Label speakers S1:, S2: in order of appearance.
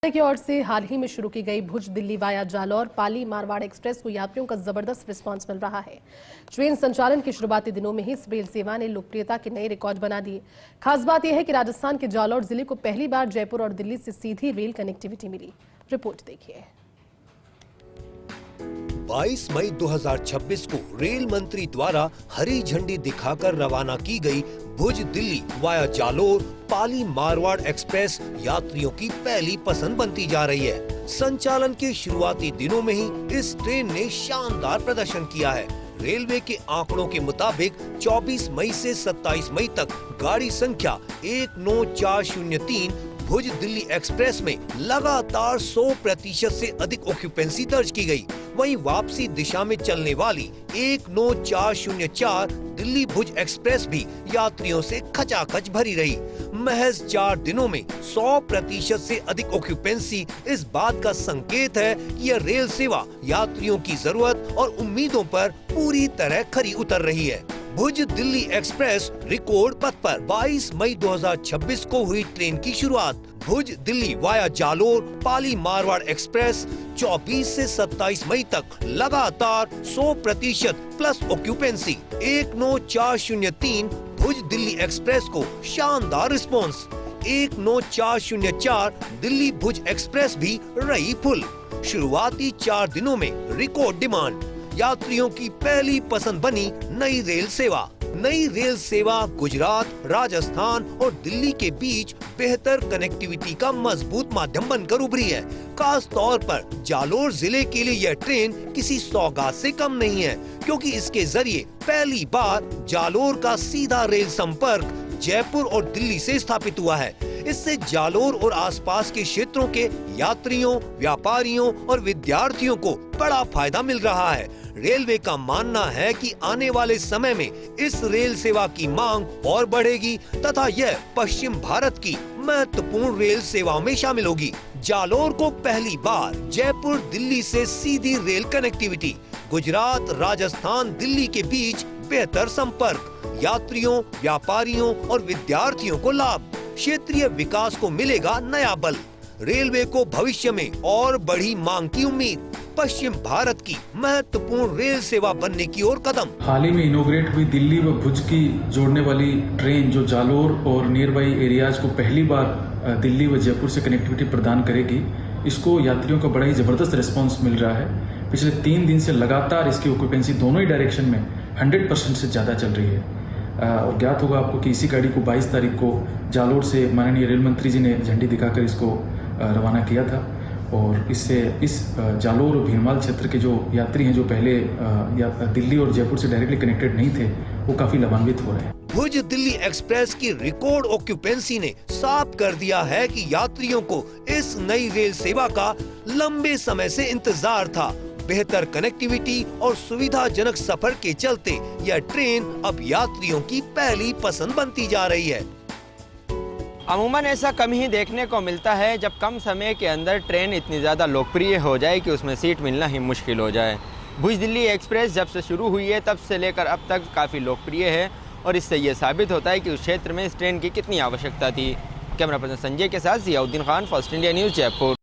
S1: की ओर से हाल ही में शुरू की गई भुज दिल्ली वाया जालौर पाली मारवाड़ एक्सप्रेस को यात्रियों का जबरदस्त रिस्पांस मिल रहा है। ट्रेन संचालन के शुरुआती दिनों में ही इस रेल सेवा ने लोकप्रियता के नए रिकॉर्ड बना दिए। खास बात यह है कि राजस्थान के जालौर जिले को पहली बार जयपुर और दिल्ली से सीधी रेल कनेक्टिविटी मिली। रिपोर्ट देखिए।
S2: 22 मई 2026 को रेल मंत्री द्वारा हरी झंडी दिखाकर रवाना की गई भुज दिल्ली वाया जालोर पाली मारवाड़ एक्सप्रेस यात्रियों की पहली पसंद बनती जा रही है। संचालन के शुरुआती दिनों में ही इस ट्रेन ने शानदार प्रदर्शन किया है। रेलवे के आंकड़ों के मुताबिक 24 मई से 27 मई तक गाड़ी संख्या 19403 भुज दिल्ली एक्सप्रेस में लगातार 100% से अधिक ऑक्यूपेंसी दर्ज की गई। वहीं वापसी दिशा में चलने वाली 19404 दिल्ली भुज एक्सप्रेस भी यात्रियों से खचाखच भरी रही। महज 4 दिनों में 100% से अधिक ऑक्यूपेंसी इस बात का संकेत है कि यह रेल सेवा यात्रियों की जरूरत और उम्मीदों पर पूरी तरह खरी उतर रही है। भुज दिल्ली एक्सप्रेस रिकॉर्ड पथ पर 22 मई 2026 को हुई ट्रेन की शुरुआत। भुज दिल्ली वाया जालोर पाली मारवाड़ एक्सप्रेस 24 से 27 मई तक लगातार 100% प्लस ऑक्यूपेंसी। 19403 भुज दिल्ली एक्सप्रेस को शानदार रिस्पॉन्स। 19404 दिल्ली भुज एक्सप्रेस भी रही फुल। शुरुआती 4 दिनों में रिकॉर्ड डिमांड। यात्रियों की पहली पसंद बनी नई रेल सेवा। नई रेल सेवा गुजरात, राजस्थान और दिल्ली के बीच बेहतर कनेक्टिविटी का मजबूत माध्यम बनकर उभरी है। खास तौर पर जालोर जिले के लिए यह ट्रेन किसी सौगात से कम नहीं है, क्योंकि इसके जरिए पहली बार जालोर का सीधा रेल संपर्क जयपुर और दिल्ली से स्थापित हुआ है। इससे जालोर और आसपास के क्षेत्रों के यात्रियों, व्यापारियों और विद्यार्थियों को बड़ा फायदा मिल रहा है। रेलवे का मानना है कि आने वाले समय में इस रेल सेवा की मांग और बढ़ेगी तथा यह पश्चिम भारत की महत्वपूर्ण रेल सेवाओं में शामिल होगी। जालोर को पहली बार जयपुर दिल्ली से सीधी रेल कनेक्टिविटी। गुजरात, राजस्थान, दिल्ली के बीच बेहतर संपर्क। यात्रियों, व्यापारियों और विद्यार्थियों को लाभ। क्षेत्रीय विकास को मिलेगा नया बल। रेलवे को भविष्य में और बढ़ी मांग की उम्मीद। पश्चिम भारत की महत्वपूर्ण रेल सेवा बनने की ओर कदम।
S3: हाल ही में इनोग्रेट हुई दिल्ली व भुज की जोड़ने वाली ट्रेन जो जालोर और नियर बाई एरियाज को पहली बार दिल्ली व जयपुर से कनेक्टिविटी प्रदान करेगी, इसको यात्रियों का बड़ा ही जबरदस्त रिस्पांस मिल रहा है। पिछले 3 दिन से लगातार इसकी ऑक्यूपेंसी दोनों ही डायरेक्शन में 100% से ज़्यादा चल रही है। और ज्ञात होगा आपको कि इसी गाड़ी को 22 तारीख को जालोर से माननीय रेल मंत्री जी ने झंडी दिखाकर इसको रवाना किया था और इससे इस जालोर और भीनमाल क्षेत्र के जो यात्री हैं जो पहले दिल्ली और जयपुर से डायरेक्टली कनेक्टेड नहीं थे, वो काफी लाभान्वित हो रहे हैं।
S2: भुज दिल्ली एक्सप्रेस की रिकॉर्ड ऑक्यूपेंसी ने साफ कर दिया है कि यात्रियों को इस नई रेल सेवा का लंबे समय से इंतजार था। बेहतर कनेक्टिविटी और सुविधाजनक सफर के चलते यह ट्रेन अब यात्रियों की पहली पसंद बनती जा रही है।
S4: अमूमन ऐसा कम ही देखने को मिलता है जब कम समय के अंदर ट्रेन इतनी ज़्यादा लोकप्रिय हो जाए कि उसमें सीट मिलना ही मुश्किल हो जाए। भुज दिल्ली एक्सप्रेस जब से शुरू हुई है तब से लेकर अब तक काफ़ी लोकप्रिय है और इससे ये साबित होता है कि उस क्षेत्र में इस ट्रेन की कितनी आवश्यकता थी। कैमरा पर्सन संजय के साथ Ziauddin Khan, first India news, Jaipur.